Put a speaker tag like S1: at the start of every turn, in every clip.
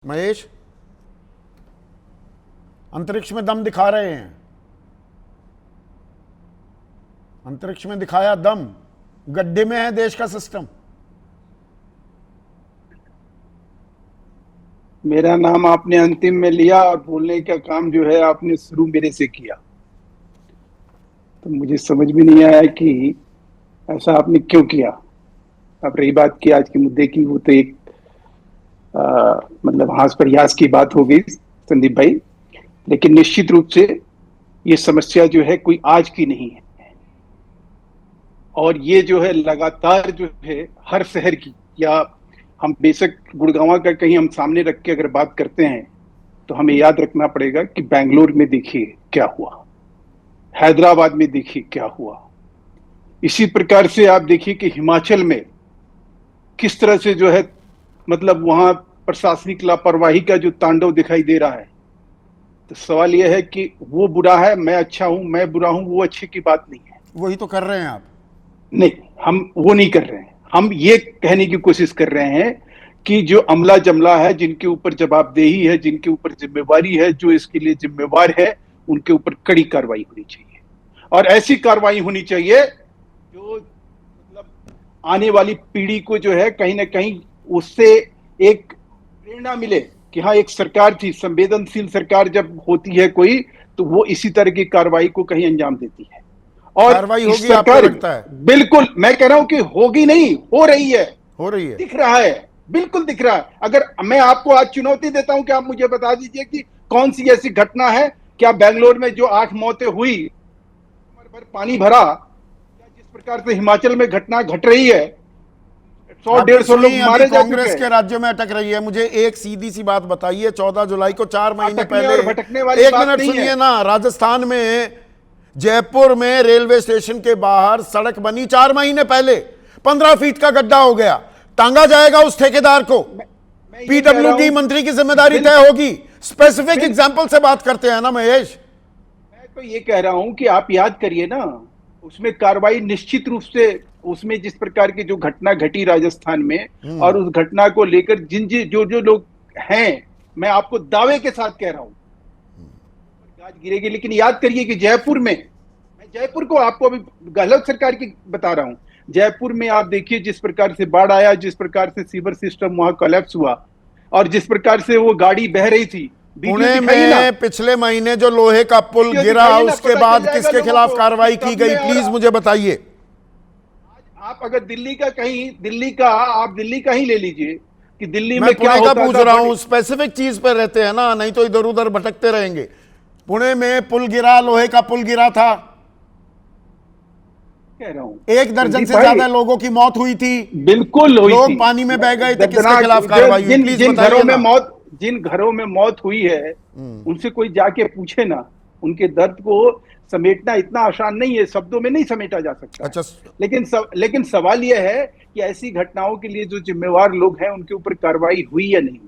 S1: महेश, अंतरिक्ष में दम दिखा रहे हैं, अंतरिक्ष में दिखाया दम, गड्ढे में है देश का सिस्टम।
S2: मेरा नाम आपने अंतिम में लिया और बोलने का काम जो है आपने शुरू मेरे से किया, तो मुझे समझ में नहीं आया कि ऐसा आपने क्यों किया। अब रही बात की आज के मुद्दे की, वो तो एक मतलब हास प्रयास की बात हो गई संदीप भाई, लेकिन निश्चित रूप से ये समस्या जो है कोई आज की नहीं है, और ये जो है लगातार जो है हर शहर की, या हम बेशक गुड़गांव का कहीं हम सामने रख के अगर बात करते हैं तो हमें याद रखना पड़ेगा कि बेंगलोर में देखिए क्या हुआ, हैदराबाद में देखिए क्या हुआ, इसी प्रकार से आप देखिए कि हिमाचल में किस तरह से जो है मतलब वहां प्रशासनिक लापरवाही का जो तांडव दिखाई दे रहा है। तो सवाल यह है कि वो बुरा है, मैं अच्छा हूं, मैं बुरा हूं, वो अच्छे की बात नहीं है।
S1: वही तो कर रहे हैं आप।
S2: नहीं, हम वो नहीं कर रहे हैं। हम ये कहने की कोशिश कर रहे हैं कि जो अमला जमला है, जिनके ऊपर जवाबदेही है, जिनके ऊपर जिम्मेवारी है, जो इसके लिए जिम्मेवार है, उनके ऊपर कड़ी कार्रवाई होनी चाहिए, और ऐसी कार्रवाई होनी चाहिए जो मतलब आने वाली पीढ़ी को जो है कहीं ना कहीं उससे एक प्रेरणा मिले कि हाँ, एक सरकार थी, संवेदनशील सरकार जब होती है कोई, तो वो इसी तरह की कार्रवाई को कहीं अंजाम देती है। और
S1: कार्रवाई होगी आपको लगता है?
S2: बिल्कुल, मैं कह रहा हूं कि होगी नहीं, हो रही है, दिख रहा है, बिल्कुल दिख रहा है। अगर मैं आपको आज चुनौती देता हूं कि आप मुझे बता दीजिए कि कौन सी ऐसी घटना है, क्या बेंगलोर में जो 8 मौतें हुई, भर पानी भरा, जिस प्रकार से हिमाचल में घटना घट रही है, 100-150 लोग मारे जा चुके हैं।
S1: कांग्रेस के राज्यों में अटक रही है। मुझे एक सीधी सी बात बताइए, 14 जुलाई को 4 महीने पहले, एक मिनट सुनिए ना, राजस्थान में जयपुर में रेलवे स्टेशन के बाहर सड़क बनी 4 महीने पहले, 15 फीट का गड्ढा हो गया, टांगा जाएगा उस ठेकेदार को, पीडब्ल्यूडी मंत्री की जिम्मेदारी तय होगी। स्पेसिफिक एग्जांपल से बात करते हैं ना महेश।
S2: मैं तो ये कह रहा हूं कि आप याद करिए ना, उसमें कार्रवाई निश्चित रूप से, उसमें जिस प्रकार की जो घटना घटी राजस्थान में, और उस घटना को लेकर जिन जो लोग हैं, मैं आपको दावे के साथ कह रहा हूं गाज गिरेगी। लेकिन याद करिए कि जयपुर में, मैं जयपुर को आपको अभी गलत सरकार की बता रहा हूं, जयपुर में आप देखिए जिस प्रकार से बाढ़ आया, जिस प्रकार से सीवर सिस्टम वहां कोलैप्स हुआ, और जिस प्रकार से वो गाड़ी बह रही थी।
S1: पुणे में पिछले महीने जो लोहे का पुल गिरा, उसके बाद किसके खिलाफ कार्रवाई की गई, प्लीज मुझे बताइए।
S2: आप अगर दिल्ली का ही ले लीजिए कि दिल्ली में क्या
S1: होता था।
S2: मैं
S1: पूछ रहा हूं, स्पेसिफिक चीज पर रहते हैं ना, नहीं तो इधर उधर भटकते रहेंगे। पुणे में पुल गिरा, लोहे का पुल गिरा था,
S2: कह रहा हूं
S1: 1 दर्जन से ज्यादा लोगों की मौत हुई थी।
S2: बिल्कुल हुई
S1: लोग
S2: थी,
S1: पानी में बह गए थे, किसके खिलाफ कार्रवाई हुई, प्लीज बताइए।
S2: जिन घरों में मौत हुई है उनसे कोई जाके पूछे ना, उनके दर्द को समेटना इतना आसान नहीं है, शब्दों में नहीं समेटा जा सकता।
S1: अच्छा,
S2: लेकिन सवाल यह है कि ऐसी घटनाओं के लिए जो जिम्मेवार लोग हैं उनके ऊपर कार्रवाई हुई या नहीं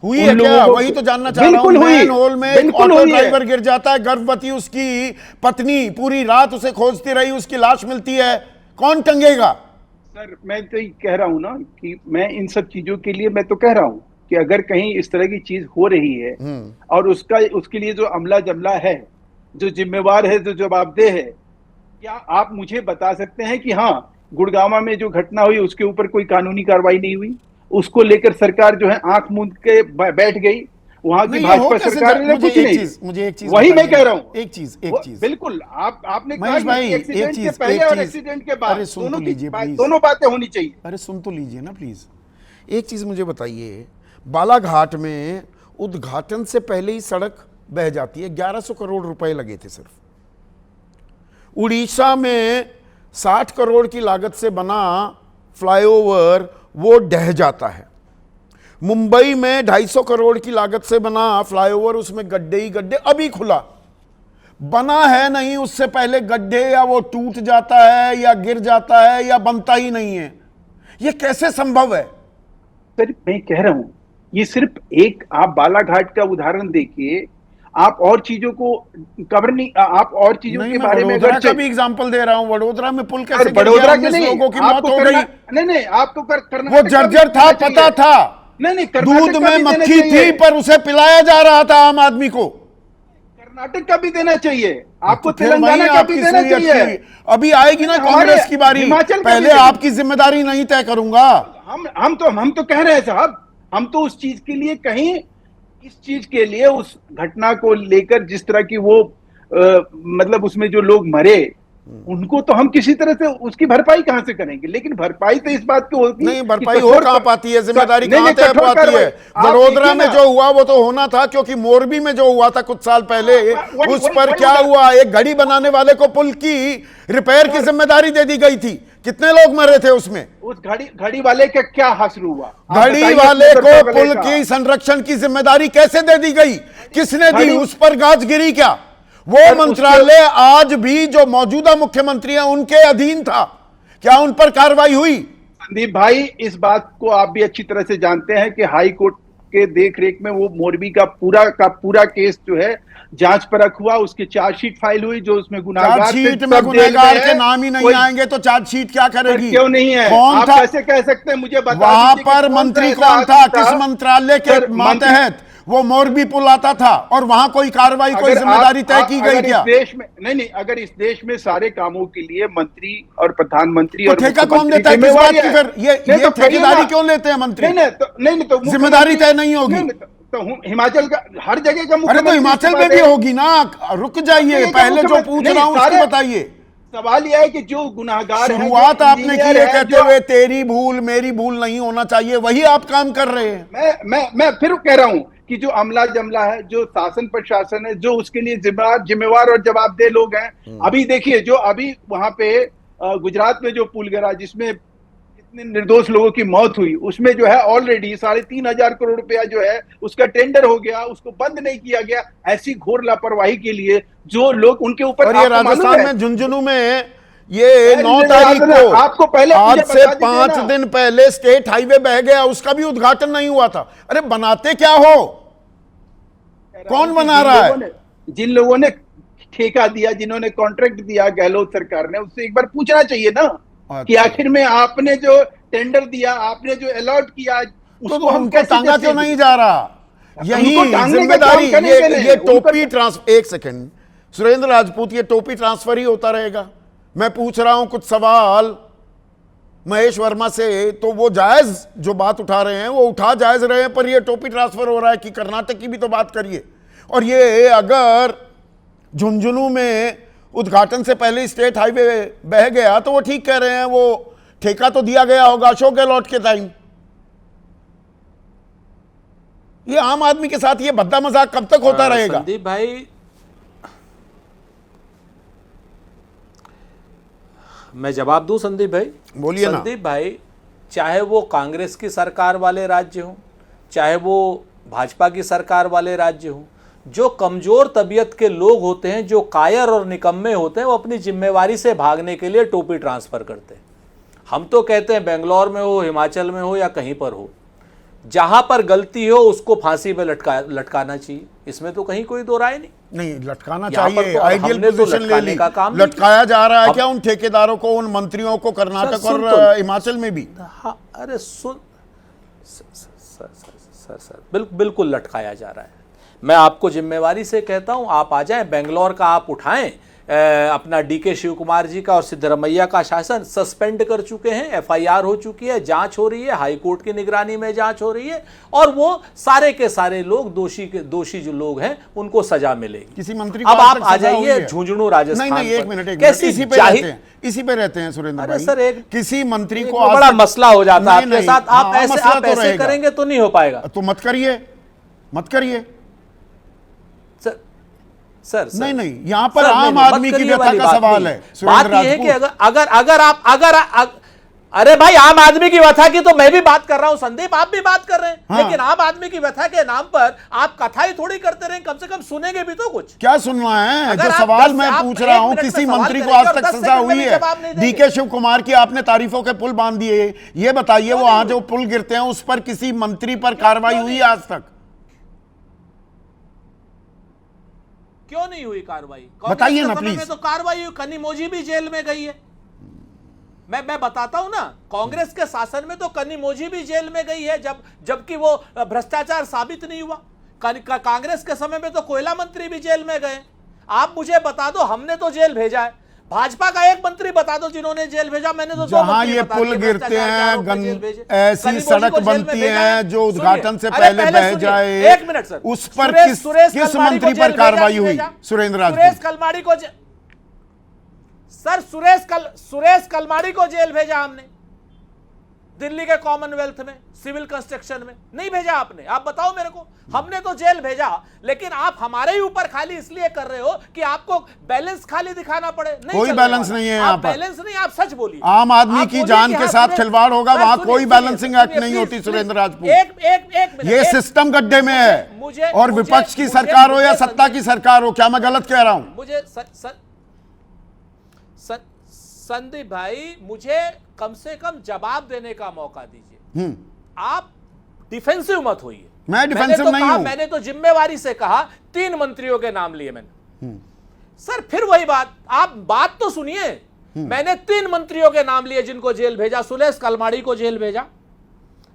S1: हुई है क्या, वही तो जानना चाह रहा हूं। मैन होल में एक ऑटो ड्राइवर गिर जाता है, गर्भवती उसकी पत्नी पूरी रात उसे खोजती रही, उसकी लाश मिलती है, कौन टंगेगा?
S2: सर, मैं तो कह रहा हूं ना कि मैं इन सब चीजों के लिए मैं तो कह रहा हूं कि अगर कहीं इस तरह की चीज हो रही है और उसके लिए जो अमला जमला है, जो जिम्मेवार है, जो जवाबदेह है, क्या आप मुझे बता सकते हैं कि हाँ, गुड़गांव में जो घटना हुई उसके ऊपर कोई कानूनी कार्रवाई नहीं हुई, उसको लेकर सरकार जो है आंख मूंद के बैठ गई, वहां की भाजपा सरकार ने कुछ नहीं।
S1: मुझे एक चीज
S2: वही मैं कह रहा हूं,
S1: एक चीज
S2: बिल्कुल आपने
S1: महेश भाई, एक चीज
S2: पहले और एक्सीडेंट के बाद दोनों बातें होनी चाहिए।
S1: अरे सुन तो लीजिए ना प्लीज। एक चीज मुझे बताइए, बालाघाट में उद्घाटन से पहले ही सड़क बह जाती है, 1100 करोड़ रुपए लगे थे सिर्फ। उड़ीसा में 60 करोड़ की लागत से बना फ्लाईओवर वो ढह जाता है। मुंबई में 250 करोड़ की लागत से बना फ्लाईओवर, उसमें गड्ढे ही गड्ढे, अभी खुला, बना है नहीं उससे पहले गड्ढे, या वो टूट जाता है या गिर जाता है या बनता ही नहीं है। ये कैसे संभव है?
S2: सर, मैं कह रहा हूं ये सिर्फ एक, आप बालाघाट का उदाहरण देखिए, आप और चीजों को कवर नहीं, आप और चीजों के बारे में
S1: का भी एग्जांपल दे रहा हूं। वडोदरा में पुल कैसे गिर
S2: वडोदरा
S1: गया,
S2: के नहीं,
S1: लोगों की मौत हो गई।
S2: नहीं, आपको करना,
S1: वो जर्जर था, पता था,
S2: नहीं नहीं,
S1: दूध
S2: कर्नाटक का
S1: में
S2: भी देना
S1: मक्खी थी
S2: चाहिए।
S1: पर उसे पिलाया जा रहा था आम आदमी को।
S2: कर्नाटक का भी देना चाहिए आपको,
S1: तो फिर वहीं
S2: तेलंगाना का
S1: आप
S2: भी
S1: किस
S2: देना
S1: लिए
S2: चाहिए।
S1: अटकी? अभी आएगी ना
S2: हमारे
S1: कांग्रेस की बारी,
S2: हिमाचल का भी
S1: पहले
S2: देना।
S1: आपकी जिम्मेदारी नहीं तय करूंगा।
S2: हम तो कह रहे हैं साहब, हम तो उस चीज के लिए कहीं, इस चीज के लिए, उस घटना को लेकर जिस तरह की वो मतलब उसमें जो लोग मरे, उनको तो हम किसी तरह से उसकी भरपाई कहां से करेंगे? लेकिन भरपाई तो इस बात की होगी
S1: नहीं,
S2: कि
S1: भरपाई हो
S2: कठोर
S1: कहां पाती है, जिम्मेदारी
S2: नहीं
S1: कहां
S2: नहीं,
S1: तय
S2: कठोर
S1: पाती
S2: कार्रवाई
S1: है?
S2: आप
S1: वडोदरा
S2: देखिए
S1: में
S2: ना।
S1: जो हुआ वो तो होना था, क्योंकि मोरबी में जो हुआ था कुछ साल पहले, उस पर क्या हुआ, एक घड़ी बनाने वाले को पुल की रिपेयर की जिम्मेदारी दे दी गई थी। कितने लोग मरे थे उसमें?
S2: उस घड़ी वाले का क्या हासिल हुआ? आप
S1: घड़ी
S2: बताइए
S1: वाले
S2: अपने
S1: को
S2: दर्शकों
S1: पुल
S2: का।
S1: की संरक्षण की जिम्मेदारी कैसे दे दी गई? किसने दी?
S2: घड़ी-
S1: उस पर गाज गिरी क्या? वो
S2: सर,
S1: मंत्रालय आज भी जो मौजूदा मुख्यमंत्री हैं उनके अधीन था, क्या उन पर कार्रवाई हुई?
S2: संदीप भाई, इस बात को आप भी अच्छी तरह से जानते हैं कि हाई कोर्ट के देख रेख में वो मोरबी का पूरा केस जो है जांच परख हुआ, उसकी चार्जशीट फाइल हुई, जो उसमें गुनाहगार थे
S1: चार्जशीट में
S2: सब जेल
S1: गुनहगार
S2: में
S1: के
S2: है।
S1: नाम ही नहीं
S2: कोई-
S1: आएंगे तो चार्जशीट क्या
S2: सर,
S1: करेगी?
S2: क्यों नहीं है?
S1: कौन
S2: आप
S1: था
S2: कैसे कह सकते हैं? मुझे बता
S1: वहां
S2: दीजिए कि
S1: पर?
S2: कौन सा
S1: मंत्री
S2: ऐसा
S1: कौन था?
S2: आदमी
S1: किस मंत्रालय के
S2: सर,
S1: मातहत वो मोरबी पुल आता था? और वहां कोई कार्रवाई, कोई जिम्मेदारी तय की गई क्या?
S2: इस देश में नहीं, अगर इस देश में सारे कामों के लिए मंत्री और प्रधानमंत्री
S1: तो
S2: और
S1: ठेका कौन
S2: मुख्यमंत्री
S1: देता है? किस बात की
S2: जिम्मेवारी
S1: फिर ये
S2: नहीं, तो कहिए
S1: ठेकेदारी
S2: ना।
S1: क्यों लेते हैं मंत्री?
S2: नहीं तो
S1: जिम्मेदारी
S2: मुख्यमंत्री-
S1: तय नहीं होगी?
S2: तो हिमाचल का हर जगह का
S1: अरे तो
S2: मुख्यमंत्री
S1: हिमाचल में
S2: इस्तीफा
S1: भी
S2: दे।
S1: होगी ना। रुक जाइए,
S2: जगह का
S1: पहले जो
S2: मुख्यमंत्री-
S1: पूछ
S2: नहीं,
S1: रहा हूं उसको
S2: सारे-
S1: बताइए।
S2: सवाल यह है कि जो गुनाहगार हैं,
S1: शुरुआत
S2: जो
S1: आपने की
S2: इंजीनियर
S1: है
S2: हैं,
S1: कहते
S2: जो-
S1: हुए तेरी भूल मेरी भूल नहीं होना चाहिए, वही आप काम कर रहे हैं।
S2: मैं फिर कह रहा हूं कि जो अमला जमला है, जो शासन प्रशासन है, जो उसके लिए जिम्मेवार और जवाबदेह लोग हैं। अभी देखिए, जो अभी वहां पे गुजरात में जो पुल गिरा, जिसमें इतने निर्दोष लोगों की मौत हुई, उसमें जो है ऑलरेडी 3,500 करोड़ रुपया जो है उसका टेंडर हो गया, उसको बंद नहीं किया गया। ऐसी घोर लापरवाही के लिए जो लोग उनके ऊपर,
S1: और ये
S2: आपको मालूम
S1: राजस्थान
S2: है?
S1: में झुंझुनू में ये
S2: अरे
S1: 9
S2: नहीं,
S1: तारीख को,
S2: आपको पहले
S1: आज
S2: मुझे
S1: से
S2: बता दीजिए
S1: 5
S2: ना।
S1: दिन पहले स्टेट हाईवे बह गया, उसका भी उद्घाटन नहीं हुआ था। अरे बनाते क्या हो? कौन बना रहा है?
S2: जिन लोगों ने ठेका दिया, जिन्होंने कॉन्ट्रैक्ट दिया गहलोत सरकार ने, उससे एक बार पूछना चाहिए ना कि
S1: अच्छा।
S2: आखिर में आपने जो टेंडर दिया, आपने जो अलॉट किया,
S1: तो
S2: उसको हम
S1: उनको
S2: कैसे
S1: टांगा क्यों
S2: जस्टिस-
S1: नहीं जा रहा? यही
S2: उनको टांगने का
S1: जिम्मेदारी,
S2: काम करेंगे नहीं।
S1: ये
S2: उनको-
S1: टोपी ट्रांसफर, एक सेकंड सुरेंद्र राजपूत, ये टोपी ट्रांसफर ही होता रहेगा। मैं पूछ रहा हूं कुछ सवाल महेश वर्मा से, तो वो जायज जो बात उठा रहे हैं वो उठा जायज रहे हैं, पर ये टोपी ट्रांसफर हो रहा है कि कर्नाटक की भी तो बात करिए। और ये अगर झुंझुनू में उद्घाटन से पहले ही स्टेट हाईवे बह गया तो वो ठीक कह रहे हैं, वो ठेका तो दिया गया होगा अशोक गहलोत के टाइम। ये आम आदमी के साथ ये भद्दा मजाक कब तक होता रहेगा?
S3: संदीप भाई, मैं जवाब दूं संदीप भाई?
S1: बोलिए ना।
S3: संदीप भाई, चाहे वो कांग्रेस की सरकार वाले राज्य हों, चाहे वो भाजपा की सरकार वाले राज्य हों, जो कमजोर तबीयत के लोग होते हैं, जो कायर और निकम्मे होते हैं, वो अपनी जिम्मेवारी से भागने के लिए टोपी ट्रांसफर करते हैं। हम तो कहते हैं बेंगलोर में हो, हिमाचल में हो या कहीं पर हो, जहां पर गलती हो उसको फांसी पे लटकाना चाहिए। इसमें तो कहीं कोई दो राय नहीं।
S1: लटकाना
S3: यहाँ पर
S1: चाहिए,
S3: तो
S1: आइडियल
S3: हमने तो
S1: पोजीशन ले
S3: लटकाने
S1: ली।
S3: का काम नहीं
S1: लटकाया जा रहा है क्या उन ठेकेदारों को, उन मंत्रियों को, कर्नाटक
S3: सुन
S1: और
S3: तो-
S1: हिमाचल में भी?
S3: हाँ, अरे सुन सर, बिल्कुल लटकाया जा रहा है। मैं आपको जिम्मेवारी से कहता हूं, आप आ जाएं, बेंगलोर का आप उठाएं, अपना डीके शिव कुमार जी का और सिद्धरमैया का शासन सस्पेंड कर चुके हैं, एफआईआर हो चुकी है, जांच हो रही है, हाई कोर्ट की निगरानी में जांच हो रही है, और वो सारे के सारे लोग दोषी जो लोग हैं उनको सजा मिलेगी।
S1: किसी मंत्री को
S3: अब
S1: आज
S3: आप
S1: तक
S3: आ
S1: सजा हुई
S3: जाइए
S1: है?
S3: झुंझुनू राजस्थान
S1: नहीं, एक
S3: पर।
S1: मिनट,
S3: कैसी
S1: इसी पे
S3: जाहिर-
S1: रहते हैं, इसी पे रहते हैं सुरेंद्र
S3: अरे
S1: भाई।
S3: सर,
S1: किसी मंत्री
S3: एक
S1: को
S3: वो
S1: आज
S3: बड़ा
S1: तक-
S3: मसला हो जाता है
S1: नहीं,
S3: आपके
S1: नहीं,
S3: साथ। आप
S1: हाँ,
S3: ऐसे
S1: मसला
S3: आप
S1: तो
S3: ऐसे
S1: रहेगा।
S3: करेंगे तो नहीं हो पाएगा।
S1: तो मत करिए, मत करिए।
S3: सर
S1: नहीं, यहां पर
S3: सर,
S1: आम
S3: मत
S1: आदमी की
S3: करिए
S1: व्यथा
S3: वाली
S1: का
S3: बात
S1: सवाल
S3: नहीं।
S1: है।
S3: बात
S1: सुरेंद्र
S3: यह है कि
S1: राजपूत,
S3: अरे भाई, आम आदमी की व्यथा की तो मैं भी बात कर रहा हूं संदीप, आप भी बात कर रहे हैं।
S1: हाँ।
S3: लेकिन आम आदमी की व्यथा के नाम पर आप कथा ही थोड़ी करते रहे, कम से कम सुनेंगे भी तो कुछ।
S1: क्या सुनना है?
S3: अगर
S1: जो
S3: आप
S1: सवाल
S3: 10
S1: मैं
S3: आप
S1: पूछ
S3: 1
S1: रहा हूं,
S3: मिनट में
S1: किसी
S3: सवाल
S1: मंत्री को
S3: करेंगे
S1: आज
S3: और
S1: तक
S3: 10
S1: सजा
S3: सेकंड में
S1: हुई
S3: भी
S1: है?
S3: जवाब नहीं देंगे।
S1: डीके शिव कुमार की आपने तारीफों के पुल बांध दिए, ये बताइए वो आज जो पुल गिरते हैं उस पर किसी मंत्री पर कार्रवाई हुई है आज तक?
S3: क्यों नहीं हुई कार्रवाई?
S1: बताइए ना,
S3: कांग्रेस के समय
S1: प्लीज।
S3: में तो कार्रवाई हुई, कनिमोझी भी जेल में गई है। मैं बताता हूं ना, कांग्रेस के शासन में तो कनिमोझी भी जेल में गई है जबकि वो भ्रष्टाचार साबित नहीं हुआ। कांग्रेस के समय में तो कोयला मंत्री भी जेल में गए। आप मुझे बता दो, हमने तो जेल भेजा है। भाजपा का एक मंत्री बता दो जिन्होंने जेल भेजा। मैंने तो
S1: जहां ये पुल गिरते हैं, ऐसी सड़क बनती है जो उद्घाटन से पहले बह जाए,
S3: एक मिनट सर,
S1: उस पर किस मंत्री पर कार्रवाई हुई? सुरेंद्र राजपूत।
S3: सुरेश कलमाड़ी को सर सुरेश कलमाड़ी को जेल भेजा हमने, दिल्ली के कॉमनवेल्थ में सिविल कंस्ट्रक्शन में। नहीं भेजा आपने? आप बताओ मेरे को। हमने तो जेल भेजा, लेकिन आप हमारे ही ऊपर खाली इसलिए कर रहे हो कि आपको बैलेंस खाली दिखाना पड़े। नहीं,
S1: कोई बैलेंस नहीं है यहाँ पर।
S3: बैलेंस नहीं, आप सच बोलिए।
S1: आम आदमी की जान के साथ खिलवाड़ होगा, वहां कोई बैलेंसिंग एक्ट नहीं होती सुरेंद्र राजपूत।
S3: एक
S1: ये सिस्टम गड्ढे में है। और विपक्ष की सरकार हो या सत्ता की सरकार हो, क्या मैं गलत कह रहा हूं?
S3: मुझे संदीप भाई, मुझे कम से कम जवाब देने का मौका दीजिए। आप डिफेंसिव मत होइए।
S1: मैं डिफेंसिव नहीं हूं।
S3: मैंने तो जिम्मेवारी से कहा, 3 मंत्रियों के नाम लिए मैंने। सर फिर वही बात, आप बात तो सुनिए। मैंने 3 मंत्रियों के नाम लिए जिनको जेल भेजा। सुरेश कलमाड़ी को जेल भेजा,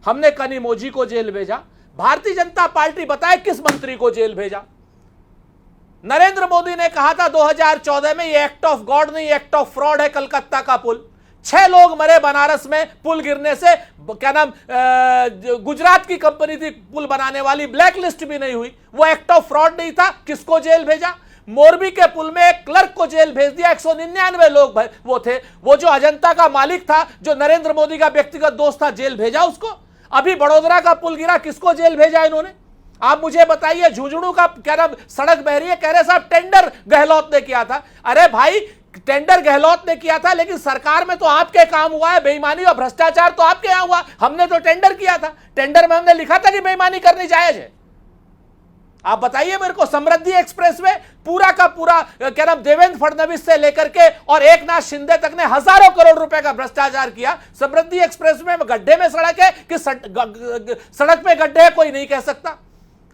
S3: हमने कनिमोझी को जेल भेजा। भारतीय जनता पार्टी बताए किस मंत्री को जेल भेजा? नरेंद्र मोदी ने कहा था 2014 में ये एक्ट ऑफ गॉड नहीं, एक्ट ऑफ फ्रॉड है कलकत्ता का पुल। 6 लोग मरे बनारस में पुल गिरने से। क्या नाम, गुजरात की कंपनी थी पुल बनाने वाली, ब्लैक लिस्ट भी नहीं हुई। वो एक्ट ऑफ फ्रॉड नहीं था। किसको जेल भेजा? मोरबी के पुल में एक क्लर्क को जेल भेज दिया। 199 लोग वो थे। वो जो अजंता का मालिक था, जो नरेंद्र मोदी का व्यक्तिगत दोस्त था, जेल भेजा उसको। अभी बड़ोदरा का पुल गिरा, किसको जेल भेजा इन्होंने? आप मुझे बताइए। झुंझुनू का क्या नाम, सड़क बह रही है, कह रहे साहब टेंडर गहलोत ने किया था। अरे भाई, टेंडर गहलोत ने किया था, लेकिन सरकार में तो आपके काम हुआ है। बेईमानी और भ्रष्टाचार तो आपके यहां हुआ। हमने तो टेंडर किया था। टेंडर में हमने लिखा था कि बेईमानी करनी जायज है। आप बताइए मेरे को। समृद्धि एक्सप्रेस में पूरा का पूरा क्या नाम, देवेंद्र फडणवीस से लेकर के और एकनाथ शिंदे तक ने हजारों करोड़ रुपए का भ्रष्टाचार किया। समृद्धि एक्सप्रेस में गड्ढे में सड़क है कि सड़क पे गड्ढे है, कोई नहीं कह सकता।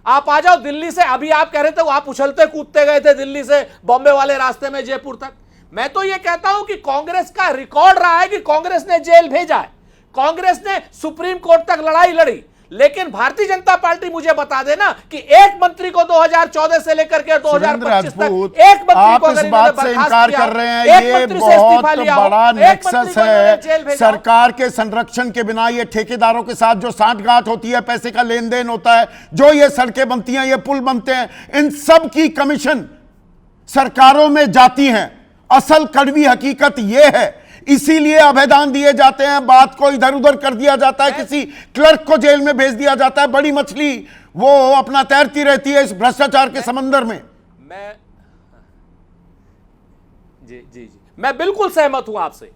S3: आप आ जाओ दिल्ली से। अभी आप कह रहे थे आप उछलते कूदते गए थे दिल्ली से बॉम्बे वाले रास्ते में जयपुर तक। मैं तो ये कहता हूं कि कांग्रेस का रिकॉर्ड रहा है कि कांग्रेस ने जेल भेजा है, कांग्रेस ने सुप्रीम कोर्ट तक लड़ाई लड़ी। लेकिन भारतीय जनता पार्टी मुझे बता देना कि एक मंत्री को 2014 से लेकर के 2025 तक एक मंत्री
S1: आप
S3: को
S1: इस बात से इनकार कर रहे हैं, ये बहुत बड़ा नेक्सस है। सरकार के संरक्षण के बिना ये ठेकेदारों के साथ जो सांठगांठ होती है, पैसे का लेन देन होता है, जो ये सड़कें बनती हैं, ये पुल बनते हैं, इन सब की कमीशन सरकारों में जाती हैं। असल कड़वी हकीकत यह है, इसीलिए अभयदान दिए जाते हैं, बात को इधर उधर कर दिया जाता है, किसी क्लर्क को जेल में भेज दिया जाता है। बड़ी मछली वो अपना तैरती रहती है इस भ्रष्टाचार के समंदर में।
S3: मैं बिल्कुल सहमत हूं आपसे।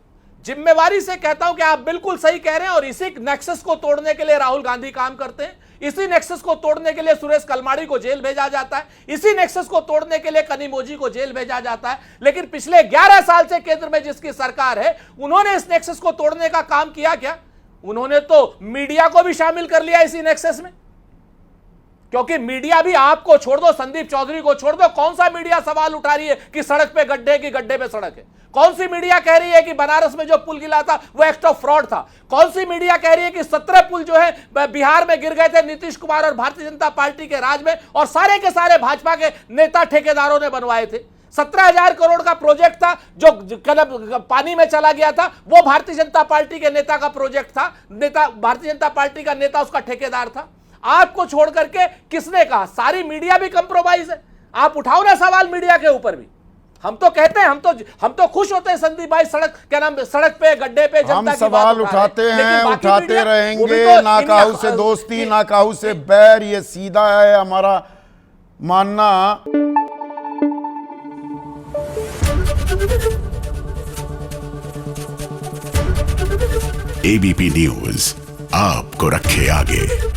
S3: जिम्मेवारी से कहता हूं कि आप बिल्कुल सही कह रहे हैं। और इसी नेक्सस को तोड़ने के लिए राहुल गांधी काम करते हैं। इसी नेक्सस को तोड़ने के लिए सुरेश कलमाड़ी को जेल भेजा जाता है। इसी नेक्सस को तोड़ने के लिए कनिमोझी को जेल भेजा जाता है। लेकिन पिछले 11 साल से केंद्र में जिसकी सरकार है, उन्होंने इस नेक्सस को तोड़ने का काम किया क्या? उन्होंने तो मीडिया को भी शामिल कर लिया इसी नेक्सस में। क्योंकि मीडिया भी, आपको छोड़ दो, संदीप चौधरी को छोड़ दो, कौन सा मीडिया सवाल उठा रही है कि सड़क पे गड्ढे की गड्ढे पे सड़क है? कौन सी मीडिया कह रही है कि बनारस में जो पुल गिरा था वो एक्ट ऑफ फ्रॉड था? कौन सी मीडिया कह रही है कि 17 पुल जो है बिहार में गिर गए थे नीतीश कुमार और भारतीय जनता पार्टी के राज में, और सारे के सारे भाजपा के नेता ठेकेदारों ने बनवाए थे? 17,000 करोड़ का प्रोजेक्ट था जो पानी में चला गया था, वो भारतीय जनता पार्टी के नेता का प्रोजेक्ट था। नेता, भारतीय जनता पार्टी का नेता उसका ठेकेदार था। आपको छोड़ करके किसने कहा? सारी मीडिया भी कंप्रोमाइज है। आप उठाओ ना सवाल मीडिया के ऊपर भी। हम तो कहते हैं, हम तो खुश होते हैं संदीप भाई, सड़क क्या नाम, सड़क पे गड्ढे पे जनता
S1: हम सवाल उठाते हैं, उठाते रहेंगे। ना काहू से दोस्ती, ना काहू से बैर, ये सीधा है हमारा मानना।
S4: एबीपी न्यूज आपको रखे आगे।